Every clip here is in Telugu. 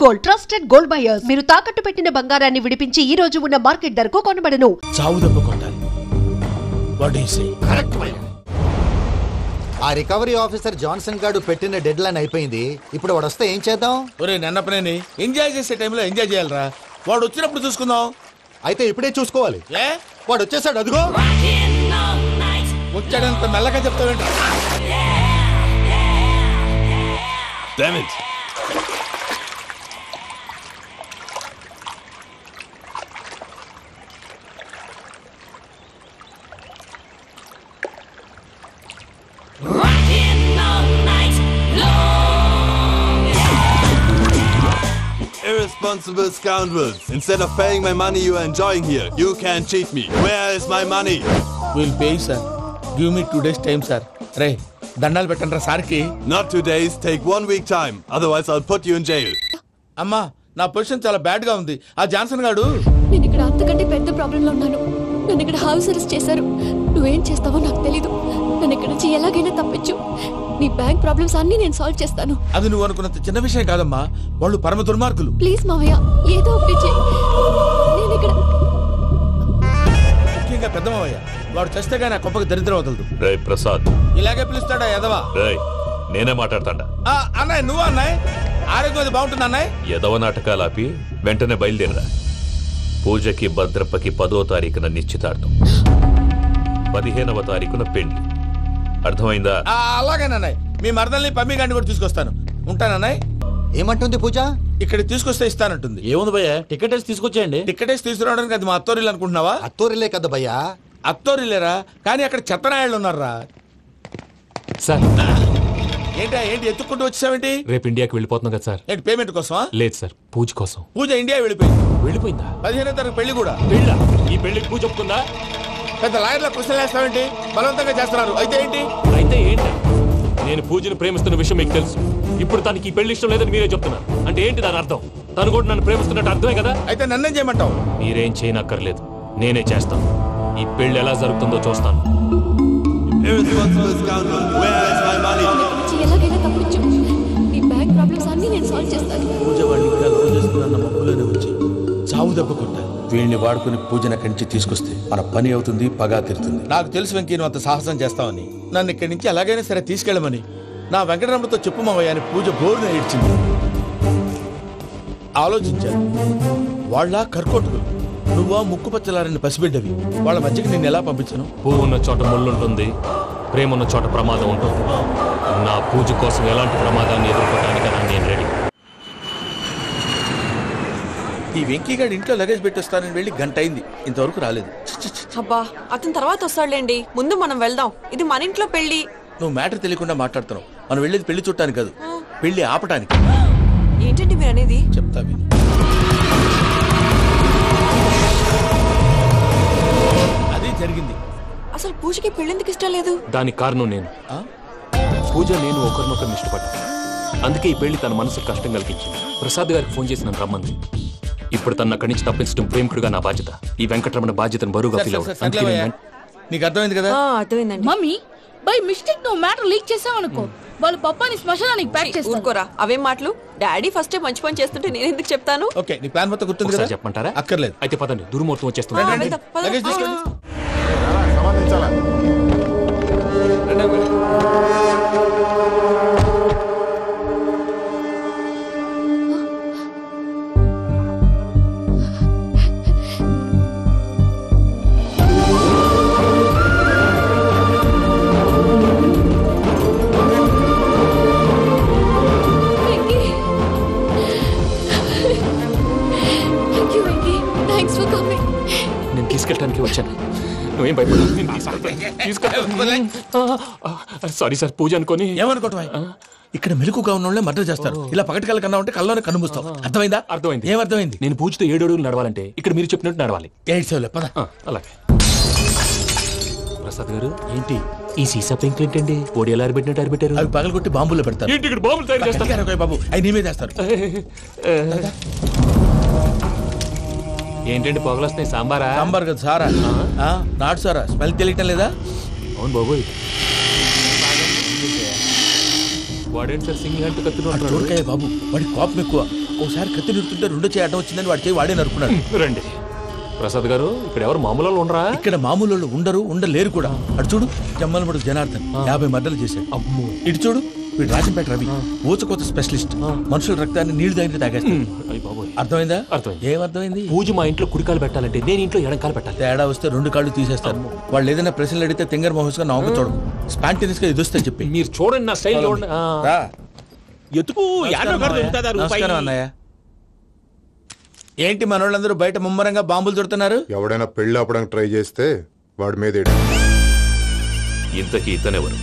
Gold, trusted gold buyers. మీరు తాకట్టు పెట్టిన బంగారాన్ని విడిపించి ఈ రోజు ఉన్న మార్కెట్ ధరకు కొనబడను. చావు దెబ్బ కొట్టాలి. What do you say? Correct భయ్యా. ఆ రికవరీ ఆఫీసర్ జాన్సన్ గారు పెట్టిన డెడ్ లైన్ అయిపోయింది. ఇప్పుడు వాడు వస్తే ఏం చేద్దాం? ఒరే నన్నపనేని ఎంజాయ్ చేసే టైంలో ఎంజాయ్ చేయాలరా. వాడు వచ్చినప్పుడు చూసుకుందాం. అయితే ఇప్పుడే చూసుకోవాలి. ఏ వాడు వచ్చేసాడు, అదిగో. వచ్చాడంత మెల్లగా చెప్తావేంట? Damn it. Irresponsible scoundrels. Instead of paying my money you are enjoying here, you can cheat me. Where is my money? We'll pay, sir. Give me 2 days time, sir. Ray, దండాలు పెట్టండి సార్కి. Not 2 days, take 1 week time. Otherwise I'll put you in jail. అమ్మా, నా పొజిషన్ చాలా బ్యాడ్ గా ఉంది. ఆ జాన్సన్ గాడు నేను ఇక్కడ అంతకంటే పెద్ద ప్రాబ్లం లో ఉన్నాను. నన్ను ఇక్కడ హౌస్ అరెస్ట్ చేశారు. నువ్వేం చేస్తావో నాకు తెలీదు. నన్ను ఇక్కడ నుంచి ఎలాగైనా తప్పించు. నీ బ్యాంక్ ప్రాబ్లమ్స్ అన్ని నేను సాల్వ్ చేస్తాను. అది నువ్వు అనుకున్నంత చిన్న విషయం కాదమ్మా. వాళ్ళు పరమ దుర్మార్గులు. ప్లీజ్ మావయ్య, ఏదో ఒకటి చెయ్యి. నేను ఇక్కడ ముఖ్యంగా పెద్దమావయ్య, వాడు చస్తే గానీ ఆ కొంపకి దరిద్రం వదలదు. రే ప్రసాద్, ఇలాగే పిలుస్తాడా ఎదవా? రేయ్ నేనే మాట్లాడతాడా? అన్నయ్య నువ్వు అన్నయ్య, ఆరోగ్యం అది బాగుంటుంది అన్నయ్య. ఎదవ నాటకాలు ఆపి వెంటనే బయలుదేరరా. పూజకి భద్రప్పకి 10వ తారీఖున నిశ్చితార్థం, 15వ తారీఖున పెళ్లి. అర్థమైందా? అలాగేనన్నయ్య. మీ మరదల్ని పమ్మి గాండి కూడా తీసుకొస్తాను. ఉంటానన్నయ్య. ఏమంటుంది పూజ? ఇక్కడ తీసుకొస్తే ఇస్తానంటుంది. ఏముంది భయ్యా, టికెట్ వేసి తీసుకొచ్చేయండి. టికెట్ వేసి తీసుకురావడానికి అది మా అత్తోరిల్లు అనుకుంటున్నావా? అత్తూరిలే కదా భయ్యా. అత్తోరిల్లేరా, కానీ అక్కడ చెత్తనాయాళ్ళు ఉన్నారా. సార్ ఏంటి ఎత్తుక్కుంటూ వచ్చావేంటి? రేపు ఇండియాకి వెళ్ళిపోతున్నాం కదా సార్. ఏంటి పేమెంట్ కోసమా? లేదు సార్, పూజ కోసం. పూజ ఇండియా వెళ్ళిపోయింది. వెళ్ళిపోయిందా? 15వ తారీఖు పెళ్లి కూడా. పెళ్ళా? ఈ పెళ్లికి పూజ ఒప్పుకుందా? పెద్ద లాయర్ల క్వశ్చన్ వేస్తావేంటి? బలవంతంగా చేస్తున్నారు. అయితే ఏంటి? అయితే ఏంటి? నేను పూజను ప్రేమిస్తున్న విషయం మీకు తెలుసు. ఇప్పుడు తనకి ఈ పెళ్లి ఇష్టం లేదని మీరే చెప్తున్నారు. అంటే ఏంటి దాని అర్థం? తను కూడా నన్ను ప్రేమిస్తున్నట్టు అర్థమే కదా. అయితే నన్నేం చేయమంటావు? మీరేం చేయనక్కర్లేదు, నేనే చేస్తాను. ఈ పెళ్లి ఎలా జరుగుతుందో చూస్తాను. Irresponsible scoundrel. Where is my money? ఎలాగైనా తప్పించు. నీ బ్యాంక్ ప్రాబ్లమ్స్ అన్ని నేను సాల్వ్ చేస్తాను. పూజ వాడిని ఇక్కడ అర్థం చేసుకున్న మబ్బులోనే వచ్చి చావు దెబ్బ కొట్టాలి. వీళ్ళని వాడుకుని పూజన కంచి తీసుకొస్తే మన పని అవుతుంది, పగా తీరుతుంది. నాకు తెలుసు వెంకీ నువ్వు అంత సాహసం చేస్తావని. నన్ను ఇక్కడి నుంచి ఎలాగైనా సరే తీసుకెళ్ళమని నా వెంకటరమణతో చెప్పు మావయ్య అని పూజ బోరున ఏడ్చింది. ఆలోచించాను. వాళ్ళ కర్కోటకులు, నువ్వా ముక్కు పచ్చలారని పసిబిడ్డవి. వాళ్ళ మధ్యకి నేను ఎలా పంపించను? పువ్వు ఉన్న చోట ముళ్ళుంటుంది, ప్రేమ ఉన్న చోట ప్రమాదం ఉంటుంది. నా పూజ కోసం ఎలాంటి ప్రమాదాన్ని ఎదుర్కోవడానికైనా నేను రెడీ. ఈ వెంకీగాడి ఇంట్లో లగేజ్ పెట్టొస్తానని వెళ్ళి గంట అయింది, ఇంతవరకు రాలేదు. అబ్బా, అతని తర్వాత వస్తాడులేండి. ముందు మనం వెళ్దాం. ఇది మన ఇంట్లో పెళ్లి. నువ్వు మ్యాటర్ తెలియకుండా మాట్లాడుతున్నావు. మనం వెళ్ళేది పెళ్లి చుట్టానికి కాదు, పెళ్లి ఆపటానికి. ఏంటండి మీరు అనేది? చెప్తా విను. అది జరిగింది. అసలు పూజకి పెళ్ళెందుకు ఇష్టం లేదు? దానికి కారణం నేను. పూజ నేను ఒకరినొకరిని ఇష్టపడ్డా. అందుకే ఈ పెళ్లి తన మనసుకు కష్టం కలిగించింది. ప్రసాద్ గారికి ఫోన్ చేసి నన్ను రమ్మంది. ఇప్పుడు తన అక్కడి నుంచి తప్పించడం ప్రేమికుడుగా నా బాధ్యత. ఈ వెంకటరమణ బాధ్యతను బరువుగా ఫీల్ అవుతుంది. నీకు అర్థమైంది కదా? అర్థమైందండి. మమ్మీ బై మిస్టేక్ నువ్వు మ్యాటర్ లీక్ చేసావనుకో, వాళ్ళు పప్పాని శ్మశానానికి ప్యాక్ చేస్తారు. ఊరుకోరా, అవేం మాటలు. డాడీ ఫస్ట్ మంచి పని చేస్తుంటే నేను ఎందుకు చెప్తాను? ఓకే, నీ ప్లాన్ మొత్తం గుర్తుంది కదా? చెప్పమంటారా? అక్కర్లేదు. అయితే పదండి, దుర్ముహూర్తం వచ్చేస్తుంది. లగేజ్ తీసుకెళ్ళి. నేను తీసుకెళ్ళడానికి వచ్చాను, నువ్వేం భయపడదు. సారీ సార్, పూజ అనుకోని. ఏమనుకోవటం? ఇక్కడ మెలకుగా ఉన్న వాళ్ళే మర్డర్ చేస్తారు. ఇలా పగటి కళ్ళ కన్నా ఉంటే కళ్ళలోనే కన్నుమూస్తావు. అర్థమైందా? అర్థమైంది. ఏమర్థమైంది? నేను పూజతో 7 అడుగులు నడవాలంటే ఇక్కడ మీరు చెప్పినట్టు నడవాలి. 8 సేవలే పద. అలాగే. ప్రసాద్ గారు, ఏంటి ఈ సీసా పెంకులు ఏంటండి? పొడి ఎలా అరబెట్టినట్టు అరబెట్టారు? అవి పగలగొట్టి బాంబుల్లో పెడతారు. ఏంటి ఇక్కడ బాంబులు తయారు చేస్తారు? బాబు, అవి నీ మీద వేస్తారు. ఏంటండి పొగలు వస్తున్నాయి? సాంబారా? సాంబార్ కదా, సారా. నాటు సారా. స్మెల్ తెలియటం లేదా? అవును బాబోయ్. వాడేంటి సార్ సింగిల్ హ్యాండ్ కత్తిలో బాబు, వాడి కోపం ఎక్కువ. ఒకసారి కత్తి నిరుతుంటే రెండో చేయి అడ్డం వచ్చిందని వాడి చేయి వాడే నరుకున్నాడు. రండి ప్రసాద్ గారు, ఇక్కడ ఎవరు మామూలు వాళ్ళు ఉండరా? ఇక్కడ మామూలు వాళ్ళు ఉండరు, ఉండలేరు కూడా. అటు చూడు, జమ్మలమడు జనార్దన్ 50 మర్డర్లు చేశాడు. అమ్మో. ఇటు చూడు, వీడు రాజంపేట రవి ఊచకోత స్పెషలిస్ట్. మనుషుల రక్తాన్ని నీళ్లు దగ్గర తాగేస్తాడు. అర్థమైందా? ఏమర్థమైంది? పూజ మా ఇంట్లో కుడికాలు పెట్టాలంటే నేను ఇంట్లో ఎడంకాలు పెట్టాలి. తేడా వస్తే 2 కాళ్ళు తీసేస్తారు. వాళ్ళు ఏదైనా ప్రశ్నలు అడిగితే తింగర్ మహోస్ గా నవ్వు చూడదు, స్పాంటినియస్ గా ఎదుస్తా చెప్పి. మీరు చూడండి నా స్టైల్ చూడండి. ఎతుకు నమస్కారం అన్నయ్య. ఏంటి మనోళ్ళందరూ బయట ముమ్మరంగా బాంబులు దొరుకుతున్నారు? ఎవడైనా పెళ్లి ఆపడానికి ట్రై చేస్తే వాడి మీద ఇంతకీ ఇతనెవరు?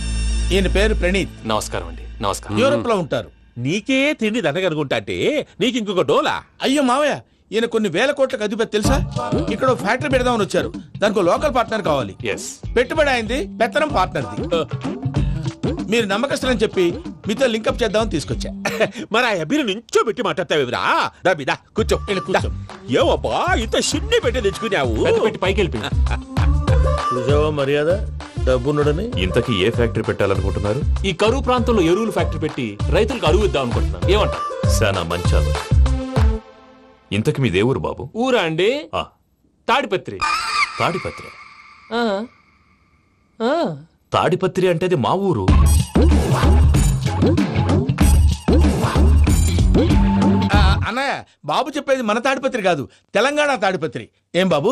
ఈయన పేరు ప్రణీత్. నమస్కారం అండి. నమస్కారం. యూరోప్ లో ఉంటారు. నీకే తిండి దండగనుకుంటా అంటే నీకు ఇంకొక డోలా? అయ్యో మావయ్య, ఈయన కొన్ని వేల కోట్లకు అధిపతి తెలుసా? ఇక్కడ ఫ్యాక్టరీ పెడదామని వచ్చారు. దానికి లోకల్ పార్ట్నర్ కావాలి. పెట్టుబడి అయింది, పెత్తనం పార్ట్నర్ది. మీరు నమ్మకస్తులని చెప్పి మీతో లింకప్ చేద్దామని తీసుకొచ్చా. మరి ఆ అబ్బిని నుంచో పెట్టి మాట్లాడతావురా? రబిదా కూర్చో. ఏవబ్బా ఇంత చిన్ని పెట్టి తెచ్చుకున్నావు? పెట్టి పైకి వెళ్ళి చూసావా మర్యాద డబ్బున్నడని. ఇంతకీ ఏ ఫ్యాక్టరీ పెట్టాలనుకుంటున్నారు? ఈ కరువు ప్రాంతంలో ఎరువులు ఫ్యాక్టరీ పెట్టి రైతులకు అరువు ఇద్దాం అనుకుంటున్నాను. ఏమంటారు? శానా మంచాలు. ఇంతకి మీ దేవురు బాబు? ఊరా అండి? తాడిపత్రి. తాడిపత్రి? తాడిపత్రి అంటే అది మా ఊరు. అన్నయ్య, బాబు చెప్పేది మన తాడిపత్రి కాదు, తెలంగాణ తాడిపత్రి. ఏం బాబు?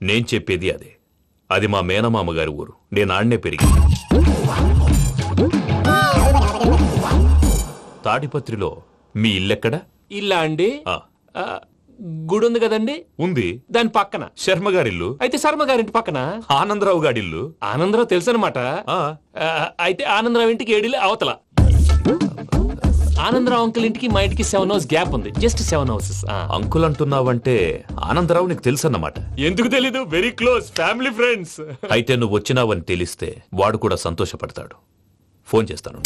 నేను చెప్పేది అదే. అది మా మేనమామ గారి ఊరు. నేను ఆడనే పెరిగి. తాడిపత్రిలో మీ ఇల్లెక్కడ? ఇల్లా అండి? గుడి ఉంది కదండి. ఉంది. దాని పక్కన శర్మ గారిల్లు. అయితే శర్మ గారింటి పక్కన ఆనందరావు గారిల్లు. ఆనందరావు తెలుసు అనమాట. అయితే ఆనందరావు ఇంటికి 7 అవతల. ఆనందరావు అంకుల్ ఇంటికి మా ఇంటికి 7 హౌస్ గ్యాప్ ఉంది. Just 7 houses. అంకుల్ అంటున్నావంటే ఆనందరావు నీకు తెలుసు అన్నమాట. ఎందుకు తెలీదు? Very close family friends. అయితే నువ్వు వచ్చినావని తెలిస్తే వాడు కూడా సంతోషపడతాడు. ఫోన్ చేస్తాను.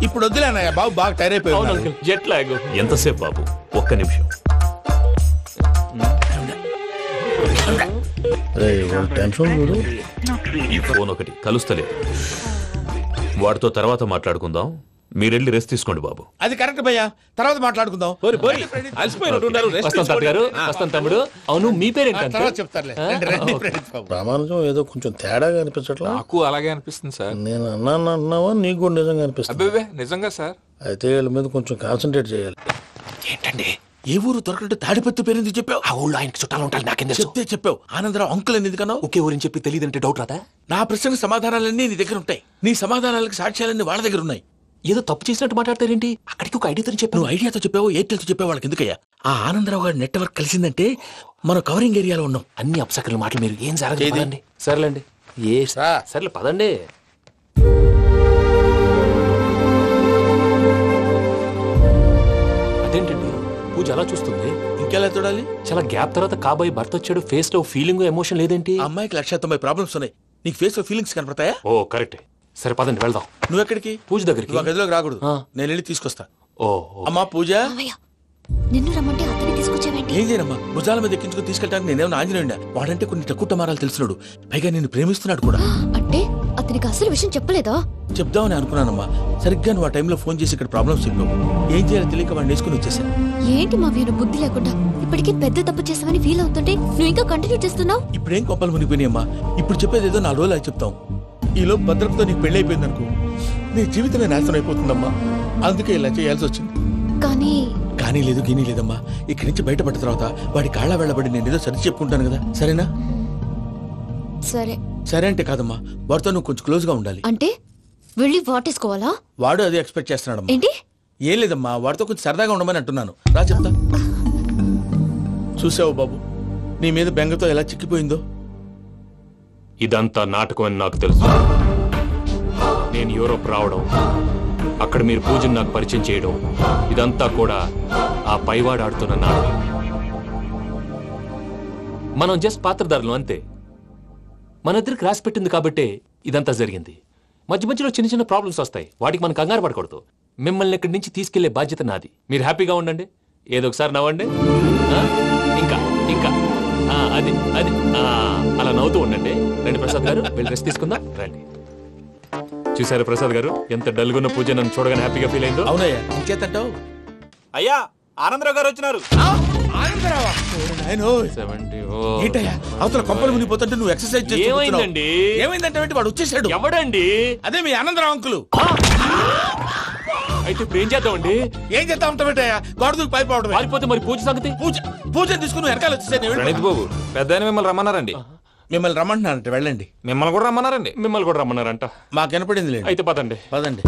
ఇప్పుడు వద్దులే అన్నయ్య, బాబు బాగా టైర్ అయిపోయాడు. Jet lag. ఎంతసేపు బాబు? ఒక్క నిమిషం. ఈ ఫోన్ ఒకటి కలుస్తలేదు. వాడితో తర్వాత మాట్లాడుకుందాం. మీరెళ్ళి రెస్ట్ తీసుకోండి బాబు. అది కరెక్ట్ భయ్యా, తర్వాత మాట్లాడుకుందాం. తమ్ముడు, అవును మీ పేరేంటి? ప్రామాణికం ఏదో కొంచెం తేడాగా అనిపించట్లా? నాకు అలాగే అనిపిస్తుంది సార్. నేను అన్నావా నీకు కూడా నిజంగా అనిపిస్తుంది? నిజంగా సార్. అయితే వీళ్ళ మీద కొంచెం కాన్సన్ట్రేట్ చేయాలి. ఏంటండి ఏ ఊరు దొరకట్టు తాడిపత్రి పేరు ఎందుకు చెప్పావు? ఆ ఊళ్ళో ఆయనకి చుట్టాలు ఉంటారు. నాకేం చెప్తే చెప్పావు. ఆనందరావు అంకుల్ అని ఎందుకన్నావు? ఒకే ఊరిని చెప్పి తెలియదంటే డౌట్ రాదా? నా ప్రశ్నకు సమాధానాలన్నీ నీ దగ్గర ఉంటాయి. నీ సమాధానాలకు సాక్ష్యాలన్నీ వాళ్ళ దగ్గర ఉన్నాయి. ఏదో తప్పు చేసినట్టు మాట్లాడతారేంటి? అక్కడికి ఒక ఐడియాతో చెప్పావు. నువ్వు ఐడియాతో చెప్పావు, ఎయిర్టెల్తో చెప్పావు, వాళ్ళకి ఎందుకయ్యా? ఆ ఆనందరావు గారి నెట్వర్క్ కలిసిందంటే మనం కవరింగ్ ఏరియాలో ఉన్నాం. అన్ని అప్సకర్ల మాటలు మీరు ఏం జరగదండి. సర్లేండి. సర్లే పదండి. అదేంటండి పూజ అలా చూస్తుంది? ఇంకెలా చూడాలి? చాలా గ్యాప్ తర్వాత కాబోయే భర్త వచ్చాడు. ఫేస్ లో ఫీలింగ్ ఎమోషన్ లేదేంటి? అమ్మాయికి 190 ప్రాబ్లమ్స్ ఉన్నాయి. నీకు ఫేస్ లో ఫీలింగ్స్ కనపడతాయా? ఓ కరెక్ట్. సరే పదండి వెళ్దాం. నువ్వు ఎక్కడికి? పూజ దగ్గరికి. గదిలోకి రాకూడదు, నేను వెళ్ళి తీసుకొస్తా. ఓ అమ్మా పూజ, నిన్ను రమ్మంటే అతన్ని తీసుకొచ్చావేంటి? ఏం చేయనమ్మా, భుజాల మీద ఎక్కించుకుని తీసుకెళ్ళడానికి నేనేమన్నా ఆంజనేయుడా? వాడంటే కొన్ని తక్కువ టమారాలు తెలిసినాడు, పైగా నేను ప్రేమిస్తున్నాడు కూడా. అంటే అతనికి అసలు విషయం చెప్పలేదా? చెప్దామని అనుకున్నానమ్మా. సరిగ్గా నువ్వు ఆ టైంలో ఫోన్ చేసి ఇక్కడ ప్రాబ్లమ్స్ చెప్పావు. ఏం చేయాలో తెలియక వాడిని వేసుకుని వచ్చేసా. ఏంటి మా వీరు బుద్ధి లేకుండా ఇప్పటికీ పెద్ద తప్పు చేసామని ఫీల్ అవుతుంటే నువ్వు ఇంకా కంటిన్యూ చేస్తున్నావు? ఇప్పుడేం కొప్పలు మునిగిపోయినాయమ్మా. ఇప్పుడు చెప్పేది ఏదో 4 రోజులు చెప్తాం. ఈలో భద్రతతో నీకు పెళ్లి అయిపోయింది అనుకో, నీ జీవితమే నాశనం అయిపోతుందమ్మా. అందుకే ఇలా చేయాల్సి వచ్చింది. కానీ లేదు గీనీ లేదమ్మా. ఇక్కడి నుంచి బయటపడ్డ తర్వాత వాడి కాళ్ళ వెళ్ళబడి నేను ఏదో సరి చెప్పుకుంటాను కదా, సరేనా? సరే. సరే అంటే కాదమ్మా, వాడితో నువ్వు కొంచెం క్లోజ్ గా ఉండాలి. అంటే వెళ్ళి వాటేసుకోవాలా? వాడు అదే ఎక్స్పెక్ట్ చేస్తున్నాడమ్మా. ఏంటి? ఏం లేదమ్మా, వాడితో కొంచెం సరదాగా ఉండమని అంటున్నాను. రా చెప్తా. చూసావు బాబు, నీ మీద బెంగతో ఎలా చిక్కిపోయిందో. ఇదంతా నాటకం అని నాకు తెలుసు. నేను యూరోప్ రావడం, అక్కడ మీరు పూజను నాకు పరిచయం చేయడం, ఇదంతా కూడా ఆ పైవాడు ఆడుతున్న నాటకం. మనం జస్ట్ పాత్రధారులు అంతే. మన ఇద్దరికి రాసి పెట్టింది కాబట్టే ఇదంతా జరిగింది. మధ్య మధ్యలో చిన్న చిన్న ప్రాబ్లమ్స్ వస్తాయి, వాటికి మనం కంగారు పడకూడదు. మిమ్మల్ని ఇక్కడి నుంచి తీసుకెళ్లే బాధ్యత నాది. మీరు హ్యాపీగా ఉండండి, ఏదో ఒకసారి నవ్వండి. ఇంకా ఇంకా అది అది అలా నవ్వుతూ ఉండండి. రండి ప్రసాద్ గారు, వెళ్ళి రెస్ట్ తీసుకుందాం. రండి. చూసారు ప్రసాద్ గారు, ఎంత డల్గున్న పూజ నన్ను చూడగానే హ్యాపీగా ఫీల్ అయిందో. అవునయ్యా, ఇంకేతంటావు? అయ్యా ఆనందరావు గారు వచ్చినారు. ఏంటయ్యా అవతల కొంపలు మునిగిపోతుంటే నువ్వు ఎక్సర్సైజ్ ఏమైందండి? ఏమైందంటే వాడు వచ్చేసాడు. ఎవడండి? అదే మీ ఆనందరావు అంకులు. అయితే ఇప్పుడు ఏం చేద్దామండి? ఏం చేస్తా ఉంటావేటయ్యా, గోడ దూకి పైపోవడం. పారిపోతే మరి పూజ సంగతి? పూజ తీసుకుని వెనకాల వచ్చేసాను. ప్రణీత్ బాబు పెద్ద మిమ్మల్ని రమ్మన్నారండి. మిమ్మల్ని రమ్మంటున్నారంట, వెళ్ళండి. మిమ్మల్ని కూడా రమ్మన్నారండి. మిమ్మల్ని కూడా రమ్మన్నారంట. మాకు వినపడింది లేదు. అయితే పదండి. పదండి.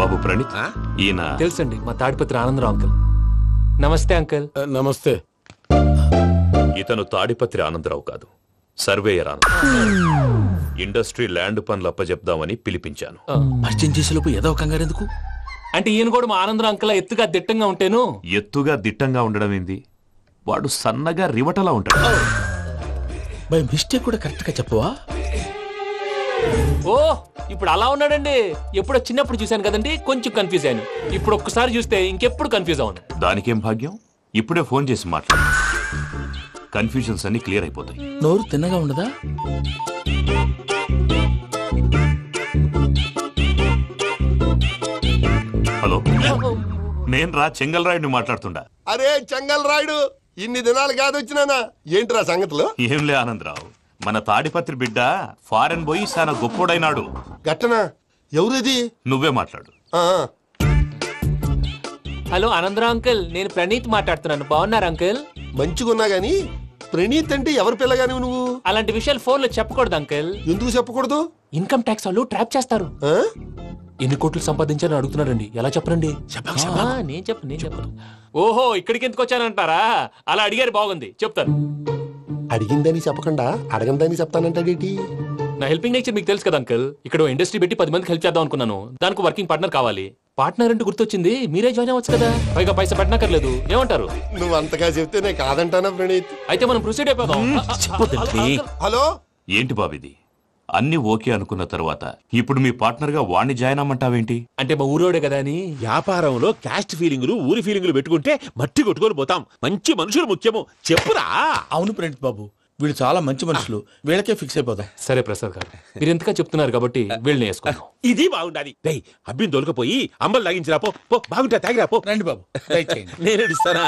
బాబు ప్రణీత్, ఈయన తెలుసండి, మా తాడిపత్రి ఆనందరావు అంకుల్. నమస్తే అంకుల్. నమస్తే. ఇతను తాడిపత్రి ఆనందరావు కాదు, సర్వేయర్ ఆనందరావు. ఇండస్ట్రీ ల్యాండ్ పనులు అప్పజెప్దామని పిలిపించాను. పరిచయం చేసేలోపు ఏదో కంగారు ఎందుకు? అంటే ఈయన కూడా మా ఆనందరావు అంకుల్ ఎత్తుగా దిట్టంగా ఉంటాను. ఎత్తుగా దిట్టంగా ఉండడం ఏంది, వాడు సన్నగా రివటలా ఉంటాడు. బై మిస్టేక్ కూడా కరెక్ట్ గా చెప్పవా? ఓ ఇప్పుడు అలా ఉన్నాడండి. ఎప్పుడో చిన్నప్పుడు చూశాను కదండి, కొంచెం కన్ఫ్యూజ్ అయ్యాను. ఇప్పుడు ఒక్కసారి చూస్తే ఇంకెప్పుడు కన్ఫ్యూజ్ అవును. దానికేం భాగ్యం, ఇప్పుడే ఫోన్ చేసి మాట్లాడు, కన్ఫ్యూజన్స్ అన్ని క్లియర్ అయిపోతాయి. నోరు తిన్నగా ఉండదా? హలో, నేను రా చెంగల్ రాయుడిని మాట్లాడుతుండా. అరే చెంగల్ రాయుడు, ఇన్ని దినాలు కాదు వచ్చినానా? ఏంట్రా సంగతులు? ఏంలే ఆనందరావు, మన తాడిపత్రి బిడ్డ ఫారెన్ పోయి చాలా గొప్పోడైనాడు. గట్టనా? ఎవరిది? నువ్వే మాట్లాడు. హలో ఆనందరావు అంకుల్, నేను ప్రణీత్ మాట్లాడుతున్నాను. బాగున్నారు అంకుల్? మంచిగున్నా గాని ప్రణీత్ అంటే ఎవరి పిల్లగాని నువ్వు? అలాంటి విషయాలు ఫోన్ లో చెప్పకూడదు అంకుల్. ఎందుకు చెప్పకూడదు? ఇన్కమ్ ట్యాక్స్ వాళ్ళు ట్రాప్ చేస్తారు. ఎన్ని కోట్లు సంపాదించాలని అడుగుతున్నారండి, ఎలా చెప్పరండి? నేను చెప్పను. ఓహో, ఇక్కడికి ఎందుకు వచ్చానంటారా? అలా అడిగారు, బాగుంది, చెప్తాను. అడిగిందని చెప్పకుండా అడగందని చెప్తానంటాడేంటి? నా హెల్పింగ్ నేచర్ మీకు తెలుసు కదా అంకుల్. ఇక్కడ ఇండస్ట్రీ పెట్టి 10 మందికి హెల్ప్ చేద్దాం అనుకున్నాను. దానికి వర్కింగ్ పార్ట్నర్ కావాలి. పార్ట్నర్ అంటే గుర్తొచ్చింది, మీరే జాయిన్ అవ్వచ్చు కదా, పైగా పైసా పెట్టనక్కర్లేదు. ఏమంటారు? నువ్వు అంతగా చెప్తేనే కాదంటానా ప్రణీత్? అయితే మనం ప్రొసీడ్ అయిపోదాం. హలో, ఏంటి బాబిది? అన్ని ఓకే అనుకున్న తర్వాత ఇప్పుడు మీ పార్ట్నర్ గా వాణ్ణి జాయిన్ అమ్మంటావేంటి? అంటే మా ఊరోడే కదా అని. వ్యాపారంలో క్యాస్ట్ ఫీలింగులు, ఊరి ఫీలింగులు పెట్టుకుంటే మట్టి కొట్టుకొని పోతాం. మంచి మనుషులు ముఖ్యము, చెప్పురా. అవును ప్రణీత్ బాబు, వీళ్ళు చాలా మంచి మనుషులు, వీళ్ళకే ఫిక్స్ అయిపోతాం. సరే ప్రసాద్ గారు, మీరు ఎంతగా చెప్తున్నారు కాబట్టి వీళ్ళని వేసుకున్నాం. ఇది బాగుండాలి. డై అబ్బిని దొలకపోయి అంబలు తాగించిరా పో. బాగుంటా తాగిరా పో. రండి బాబు, నేను ఇస్తానా?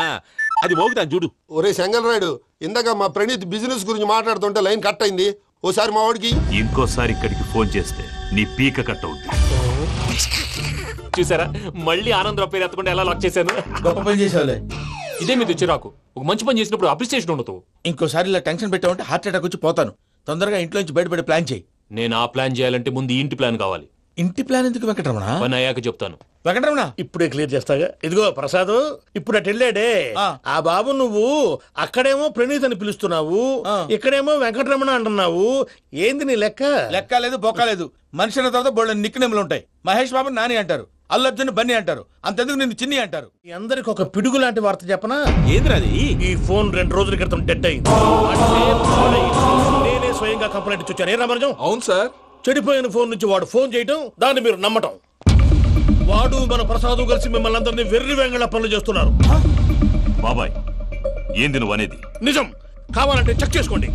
అది మోగుతాను చూడు. ఒరే చెంగల్ రాయుడు, ఇందాక మా ప్రణీత్ బిజినెస్ గురించి మాట్లాడుతుంటే లైన్ కట్ అయింది. ఓసారి మా వాడికి ఇంకోసారి ఇక్కడికి ఫోన్ చేస్తే నీ పీక కట్ అవుతుంది. చూసారా, మళ్ళీ ఆనందరావు పేరు ఎత్తకుండా ఎలా లాక్ చేశాను. గొప్ప పని చేసేవాళ్ళే. ఇదే మీద చిరాకు. ఒక మంచి పని చేసినప్పుడు అప్రిసియేషన్ ఉండదు. ఇంకోసారి ఇలా టెన్షన్ పెట్టామంటే హార్ట్ అటాక్ వచ్చి పోతాను. తొందరగా ఇంట్లో నుంచి బయటపడే ప్లాన్ చేయి. నేను ఆ ప్లాన్ చేయాలంటే ముందు ఇంటి ప్లాన్ కావాలి. ఇంటి ప్లాన్ ఎందుకు వెంకటరమణ? పని అయ్యాక చెప్తాను. వెంకటరమణ ఇప్పుడే క్లియర్ చేస్తాగా. ఇదిగో ప్రసాద్, ఇప్పుడు అటు వెళ్ళాడే ఆ బాబు, నువ్వు అక్కడేమో ప్రణీత్ అని పిలుస్తున్నావు, ఇక్కడేమో వెంకటరమణ అంటున్నావు. ఏంది నీ లెక్క? లెక్క లేదు, బొక్క లేదు. మనిషి అన్న తర్వాత బోళ్ళ నిక్నెములు ఉంటాయి. మహేష్ బాబు నాని అంటారు, అల్లు అర్జున్ బన్నీ అంటారు, అంతెందుకు నిన్ను చిన్ని అంటారు. మీ అందరికి ఒక పిడుగు లాంటి వార్త చెప్పనా? ఏంద్రది? ఈ ఫోన్ 2 రోజుల క్రితం డెడ్ అయింది. నేనే స్వయంగా కంప్లైంట్ ఇచ్చి వచ్చాను. ఏ రామరాజం? అవును సార్. చెడిపోయిన ఫోన్ నుంచి వాడు ఫోన్ చేయటం, దాన్ని మీరు నమ్మటం. వాడు మన ప్రసాదు కలిసి మిమ్మల్ని అందరినీ వెర్రి వెంగళ పనులు చేస్తున్నారు. బాబాయ్, ఏంది నువ్వు అనేది? నిజం. కావాలంటే చెక్ చేసుకోండి.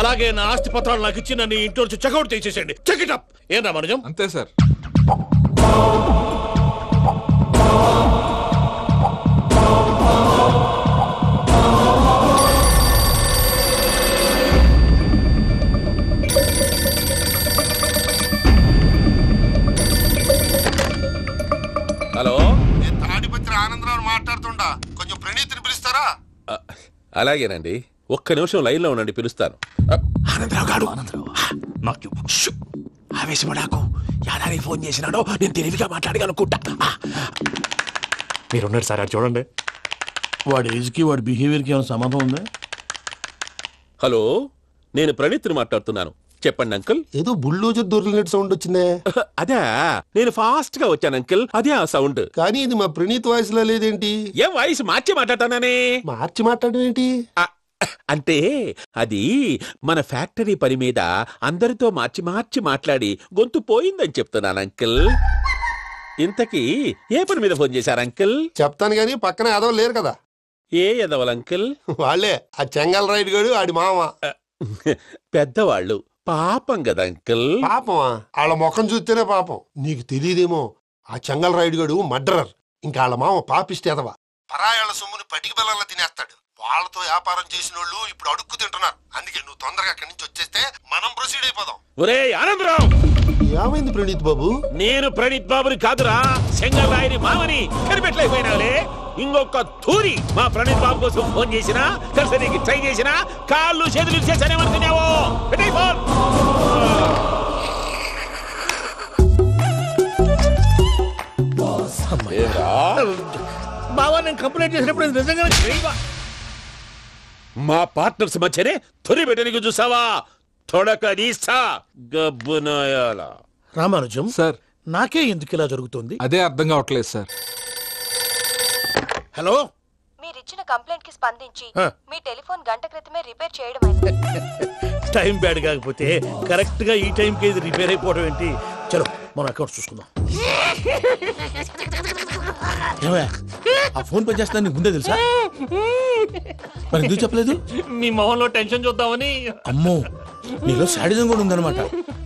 అలాగే నా ఆస్తి పత్రాలు నాకు ఇచ్చి నన్ను ఇంట్లో నుంచి చెక్అౌట్ చేసేసండి. Check it up. ఏం రామరాజం? అంతే సార్. హలో, నేను తాడిపత్రి ఆనందరావు మాట్లాడుతుండా. కొంచెం ప్రణీత్ని పిలుస్తారా? అలాగేనండి, ఒక్క నిమిషం లైన్ లో ఉండండి, పిలుస్తాను. ఆనందరావు గాడు, నాకు ఆవేశపడాకు. యాదానికి ఫోన్ చేసినాడో నేను తెలివిగా మాట్లాడగలనుకుంటా. మీరున్నారు సార్, అది చూడండి. వాడి ఏజ్కి వాడి బిహేవియర్కి ఏమైనా సంబంధం ఉందా? హలో, నేను ప్రణీత్ని మాట్లాడుతున్నాను. చెప్పండి అంకుల్. ఏదో బుల్డోజర్ దొరికినట్టు సౌండ్ వచ్చిందే. అదే, నేను ఫాస్ట్ గా వచ్చాను అంకుల్, అదే ఆ సౌండ్. కానీ ఇది మా ప్రణీత్ వాయిస్ లో లేదేంటి? ఏం వాయిస్ మార్చి మాట్లాడతానే? మార్చి మాట్లాడడం ఏంటి? అంటే అది మన ఫ్యాక్టరీ పని మీద అందరితో మార్చి మార్చి మాట్లాడి గొంతు పోయిందని చెప్తున్నాను అంకుల్. ఇంతకీ ఏ పని మీద ఫోన్ చేశారు అంకుల్? చెప్తాను గానీ పక్కన ఎదవ లేరు కదా. ఏ ఎదవలు అంకుల్? వాళ్ళే, ఆ చెంగల్ రైడ్ గడు ఆడి మామ. పెద్దవాళ్ళు, పాపం కదా అంకుల్. పాపమా? వాళ్ళ ముఖం చూస్తేనే పాపం. నీకు తెలియదేమో, ఆ చెంగల్ రైడ్ గడు మర్డరర్. ఇంకా వాళ్ళ మామ పాపిస్తేదవా పరాయాళ్ళ సొమ్ముని పటికి బెల్లంలో తినేస్తాడు. వాళ్ళతో వ్యాపారం చేసిన వాళ్ళు ఇప్పుడు అడుక్కు తింటున్నారు. అందుకే నువ్వు తొందరగా అక్కడి నుంచి వచ్చేస్తే మనం ప్రొసీడ్ అయిపోదాం. ఒరే ఆనందరావు, ఏమైంది ప్రణీత్ బాబు? నేను ప్రణీత్ బాబుని కాదురా, చెంగల్ రాయని మామని కనిపెట్టలేకపోయినావులే. ఇంకొక తూరి మా ప్రణీత్ బాబు కోసం ఫోన్ చేసినా, కలిసి ట్రై చేసినా కాళ్ళు చేతులు చేశానేమనుకున్నావో. పెట్టేయ్ ఫోన్. బావా నేను కంప్లైంట్ చేసినప్పుడు నిజంగా మా పార్ట్నర్స్ మధ్యనే తొలి పెట్టడానికి చూసావా? తొడక నీస్తా గబ్బునాయాల. రామానుజం సార్, నాకే ఎందుకు ఇలా జరుగుతుంది? అదే అర్థం కావట్లేదు సార్. హలో, మీరిచ్చిన కంప్లైంట్ కి స్పందించి మీ టెలిఫోన్ గంట క్రితమే రిపేర్ చేయడం. టైం బ్యాడ్ కాకపోతే కరెక్ట్ గా ఈ టైంకి ఇది రిపేర్ అయిపోవడం ఏంటి? చలో మన అకౌంట్ చూసుకుందాం. ఆ ఫోన్ పని చేస్తా నీకు ముందే తెలుసా? మరి ఎందుకు చెప్పలేదు? మీ మొహంలో టెన్షన్ చూద్దామని. అమ్మో, నీలో శాడిజం కూడా ఉందన్నమాట.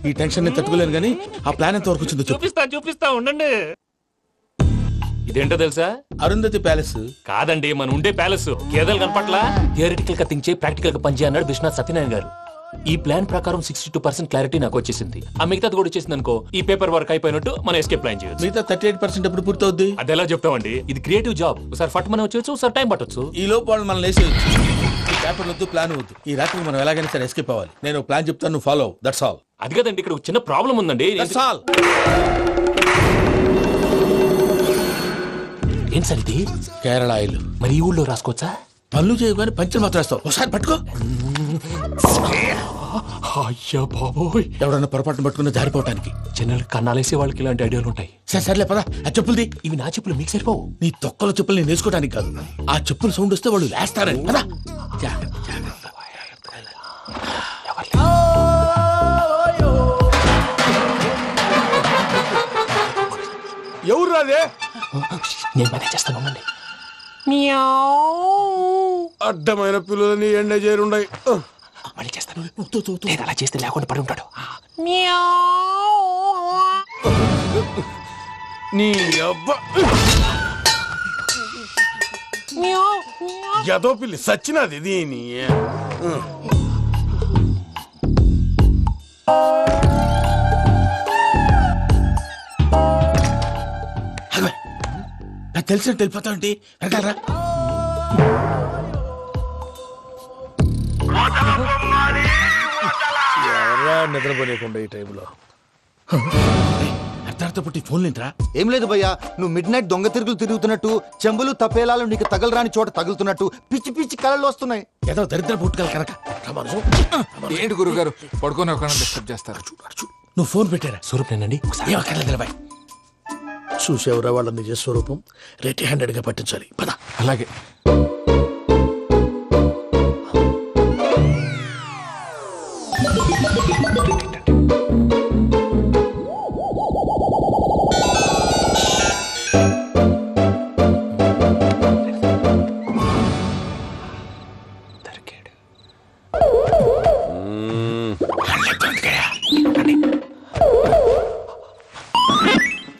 ఈ టెన్షన్ నేను తట్టుకోలేను కానీ ఆ ప్లాన్ ఎంత వరకు వచ్చిందో చూపిస్తా ఉండండి. ఇదేంటో తెలుసా? అరుంధతి ప్యాలెస్ కాదండి, మన ఉండే ప్యాలెస్. గేదెలు కనపట్లా? థియరిటికల్ గా థింక్ చేయి, ప్రాక్టికల్ గా పనిచేయ అన్నాడు విశ్వనాథ్ సత్యనారాయణ గారు. ఈ ప్లాన్ ప్రకారం 62% క్లారిటీ నాకు వచ్చేసింది. ఆ మిగతాది కూడా వచ్చేసింది అనుకో, ఈ పేపర్ వర్క్ అయిపోయినట్టు మనం ఎస్కేప్ ప్లాన్ చేయొచ్చు. మిగతా 38% ఎప్పుడు పూర్తవుద్ది? అది ఎలా చెప్తామండి? ఇది క్రియేటివ్ జాబ్. ఒకసారి ఫట్ మనం వచ్చేయచ్చు, ఒకసారి టైం పట్టొచ్చు. ఈ లోపు వాళ్ళు మనం లేసేయచ్చు. ఈ పేపర్ వద్దు, ప్లాన్ వద్దు. ఈ రాత్రికి మనం ఎలాగైనా సరే ఎస్కేప్ అవ్వాలి. నేను ప్లాన్ చెప్తాను, నువ్వు ఫాలో. That's all. అది కదండి, ఇక్కడ చిన్న ప్రాబ్లం ఉందండి. That's all. ఏం సార్ ఇది? కేరళ ఆయిల్. మరి ఈ ఊళ్ళో రాసుకోవచ్చా? పనులు చేయవు కానీ పంచర్ మాత్రం వేస్తావు. ఒకసారి పట్టుకో. అయ్యా బాబోయ్, ఎవడన్నా పొరపాటున పట్టుకున్న జారిపోవటానికి. జనరల్ కన్నాలేసే వాళ్ళకి ఇలాంటి ఐడియాలు ఉంటాయి. సర్లే పదా, ఆ చెప్పులది. ఇవి నా చెప్పులు, మీకు సరిపోవు. నీ తొక్కల చెప్పులు నేను వేసుకోవడానికి కాదు, ఆ చెప్పులు సౌండ్ వస్తే వాళ్ళు లేస్తారని. పదా. ఎవరు రాదే? నేను మేనేజ్ చేస్తాను, ఉండండి. అడ్డమైన పిల్లలని ఎండ చేరుండయి. మళ్ళీ చేస్తాను. నేను అలా చేస్తే లేకుండా పడి ఉంటాడు. నీ అబ్బా ఎదో పిల్లి సచ్చినది దీని. నాకు తెలిసినట్టు వెళ్ళిపోతావుంటి. వెనకాలరా. ఎవరా నిద్రపోలేకుండా ఈ టైంలో? అర్ధార్థ పుట్టి ఫోన్ లేంట్రా? ఏం లేదు భయ్యా, నువ్వు మిడ్ నైట్ దొంగ తిరుగులు తిరుగుతున్నట్టు, చెంబులు తపేలాలు నీకు తగలరాని చోట తగులుతున్నట్టు పిచ్చి పిచ్చి కళలు వస్తున్నాయి. ఏదో దరిద్ర పుట్టుకల కనుక. ఏంటి గురుగారు పడుకొని ఒక డిస్టర్బ్ చేస్తారు? నువ్వు ఫోన్ పెట్టారా? స్వరూపేనండి. చూసేవరా వాళ్ళ నిజ స్వరూపం. రెడీ హ్యాండెడ్ గా పట్టించాలి. పద. అలాగే.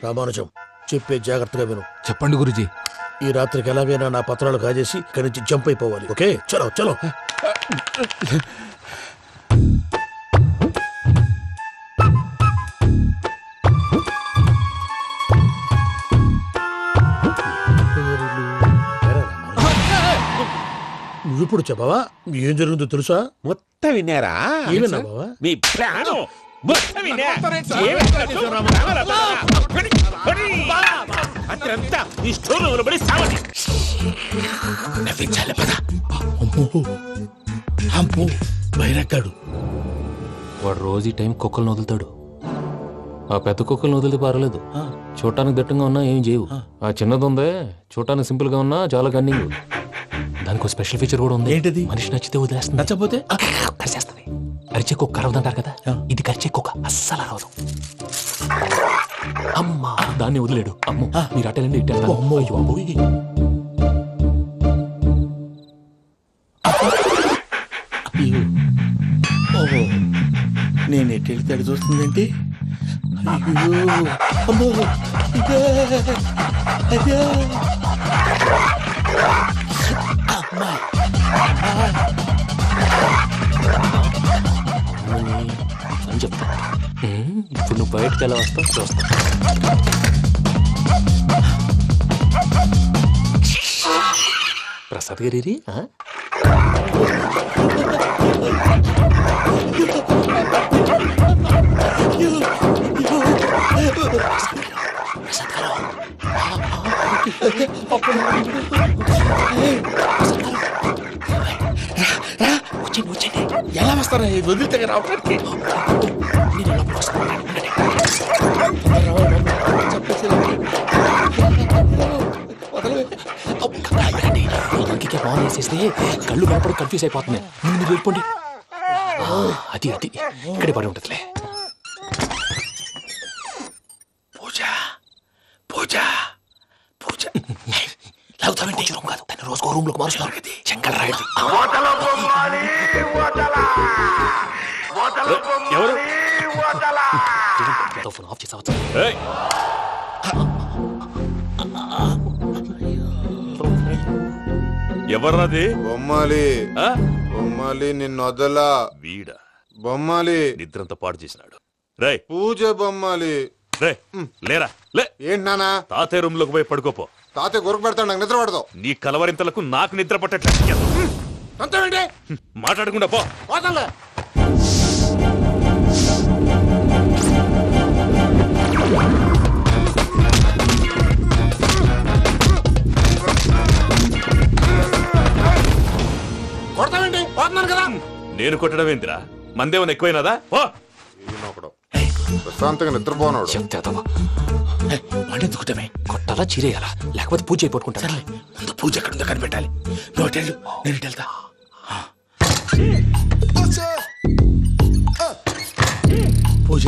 రామానుజం, చెప్పే జాగ్రత్తగా విను. చెప్పండి గురుజీ. ఈ రాత్రికి ఎలాగైనా నా పత్రాలు కాజేసి ఇక్కడి నుంచి జంప్ అయిపోవాలి. ఓకే, చలో చలో. నువ్విప్పుడు చెప్పవా ఏం జరుగుతుందో తెలుసా? మొత్తం విన్నారా? ఏమన్నా బావా? మీ ప్రాణం మొత్తం విన్నా. అదంతా ఈ స్టోర్ పడి సావని నవ్వించాలి. పద. అమ్మో, బైరక్కాడు. వాడు రోజు ఈ టైం కుక్కలను వదులుతాడు. ఆ పెద్ద కుక్కలను వదిలితే పర్వాలేదు, చూడటానికి దట్టంగా ఉన్నా ఏం చేయవు. ఆ చిన్నది ఉందే, చూడటానికి సింపుల్ గా ఉన్నా చాలా కన్నింగ్. దానికి స్పెషల్ ఫీచర్ కూడా ఉంది. ఏంటిది? మనిషి నచ్చితే వదిలేస్తుంది, నచ్చపోతే కరిచేస్తుంది. కరిచే కుక్క అరవదంటారు కదా, ఇది కరిచే కుక్క అస్సలు అరవదు. అమ్మా, దాన్ని వదిలేడు. అమ్మో, మీరు అటెండి ఇట్టే. అమ్మో, ఓహో, నేను ఎట్టెళ్తాడు చూస్తుందేంటి? అని చెప్తా. ఇప్పుడు నువ్వు బయటకు ఎలా వస్తావు చూస్తా. ప్రసాద్ గారి ఎలా వస్తారా వదిలితే రావడానికి? ఇంకే బాగా వేసేస్తే కళ్ళు కనపడి కన్ఫ్యూజ్ అయిపోతున్నాయి. మీరు వెళ్ళిపోండి. అది అది ఇక్కడే పడి ఉంటుందిలే. పూజ పూజ పూజ లాగుతామంటే రూమ్ కాదు, దాన్ని రోజుకో రూమ్ లోకి మారుస్తున్నారు కదా. చెంగల్ రాయదు. ఎవరు ఫోన్ ఆఫ్ చేసావచ్చు. ఎవర్రాది? బొమ్మాలి. బొమ్మాలి నిన్ను వదలా. వీడా బొమ్మాలి నిద్రంతా పాడు చేసినాడు. రే పూజ బొమ్మాలి. రే లేరా లే. ఏంటి నానా? తాతయ్య రూమ్ లోకి పోయి పడుకోపో. తాతయ్య గురకు పెడతాడు, నాకు నిద్ర పడతావు. నీ కలవరింతలకు నాకు నిద్ర పట్టట్లేదు. మాట్లాడకుండా పో. కొడతామండి, పోతున్నాను కదా. నేను కొట్టడం ఏంటిరా? మందేమన్నా ఎక్కువైనదా? పో. ప్రశాంతంగా నిద్రపోనాడు. ఎందుకుంటామే కొట్టాలా చీరేయాలా లేకపోతే పూజ అయిపోట్టుకుంటా. ముందు పూజ ఎక్కడుందో కనిపెట్టాలి. నువ్వు వెళ్ళు, నేను వెళ్తా. పూజ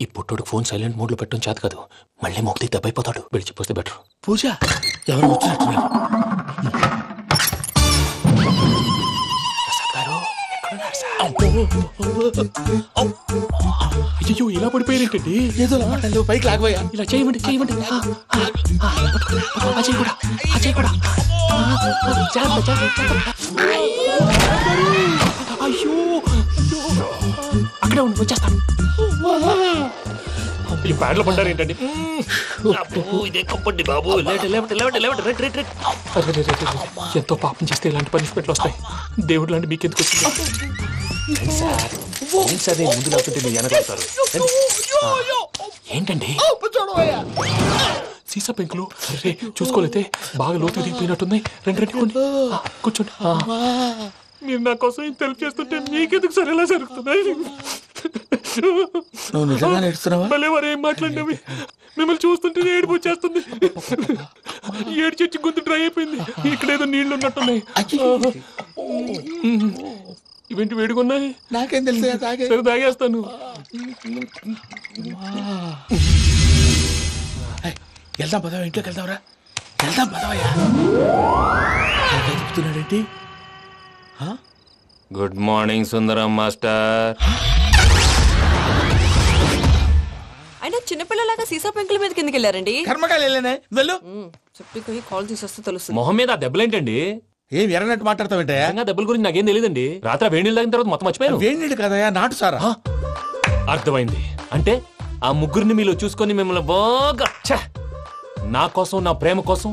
ఈ పుట్టోడికి ఫోన్ సైలెంట్ మోడ్ లో పెట్టడం చేత కాదు. మళ్ళీ మొక్కి దెబ్బైపోతాడు. విడిచిపోతే బెటర్. పూజ ఎవరు వచ్చినట్టున్నారు? అయ్యో ఇలా పడిపోయారేంటండి? ఏదో పైకి లాగబోయా. ఇలా చేయమండి చేయమండి. అజయ్ కూడా అజయ్ కూడా. అయ్యో అక్కడే ఉండి వచ్చేస్తాను. ఈ బ్యాడ్లో పడ్డారు ఏంటండి? ఇదే కంపండి బాబు. ఎంతో పాపం చేస్తే ఇలాంటి పనిష్మెంట్లు వస్తాయి. దేవుడు లాంటి మీకెందుకు వచ్చింది? సరే ముందు లేకుంటే మీరు వెనకాడతారు. ఏంటండి సీసా పెంకులు? అరే చూసుకోలేతే బాగా లోతు దిగిపోయినట్టున్నాయి. రండి రండి కొన్ని కూర్చోండి. మీరు నా కోసం ఇంత హెల్ప్ చేస్తుంటే మీకెందుకు సరే ఎలా జరుగుతున్నాయి? భలే వారు ఏం మాట్లాడినవి. మిమ్మల్ని చూస్తుంటే ఏడుపు వచ్చేస్తుంది. ఏడు చచ్చి గొంతు డ్రై అయిపోయింది. ఇక్కడ ఏదో నీళ్లు ఉన్నట్టున్నాయి. ఇవేంటి వేడుకున్నాయి? నాకేం తెలుసు. సరే తాగేస్తాను. వెళ్దాం పదవా, ఇంట్లోకి వెళ్దాంరా. వెళ్దాం పదవయ్యా. చెప్తున్నాడేంటి? గుడ్ మార్నింగ్ సుందరం మాస్టర్. అయినా చిన్నపిల్లలాగా సీసా పెంకుల మీద కిందకి వెళ్ళారండి. కర్మకాయలు వెళ్ళానే. వెళ్ళు. చెప్పి కాల్ తీసేస్తే తెలుసు. మొహం మీద ఆ దెబ్బలేంటండి? ఏం ఎర్రనట్టు మాట్లాడతావేంటయా? దెబ్బల గురించి నాకేం తెలియదండి. రాత్రి వేడి నీళ్ళు తాగిన తర్వాత మొత్తం మర్చిపోయాను. వేడి నీళ్ళు కదయా, నాటు సారా. అర్థమైంది. అంటే ఆ ముగ్గురిని మీలో చూసుకొని మిమ్మల్ని బాగా నా కోసం నా ప్రేమ కోసం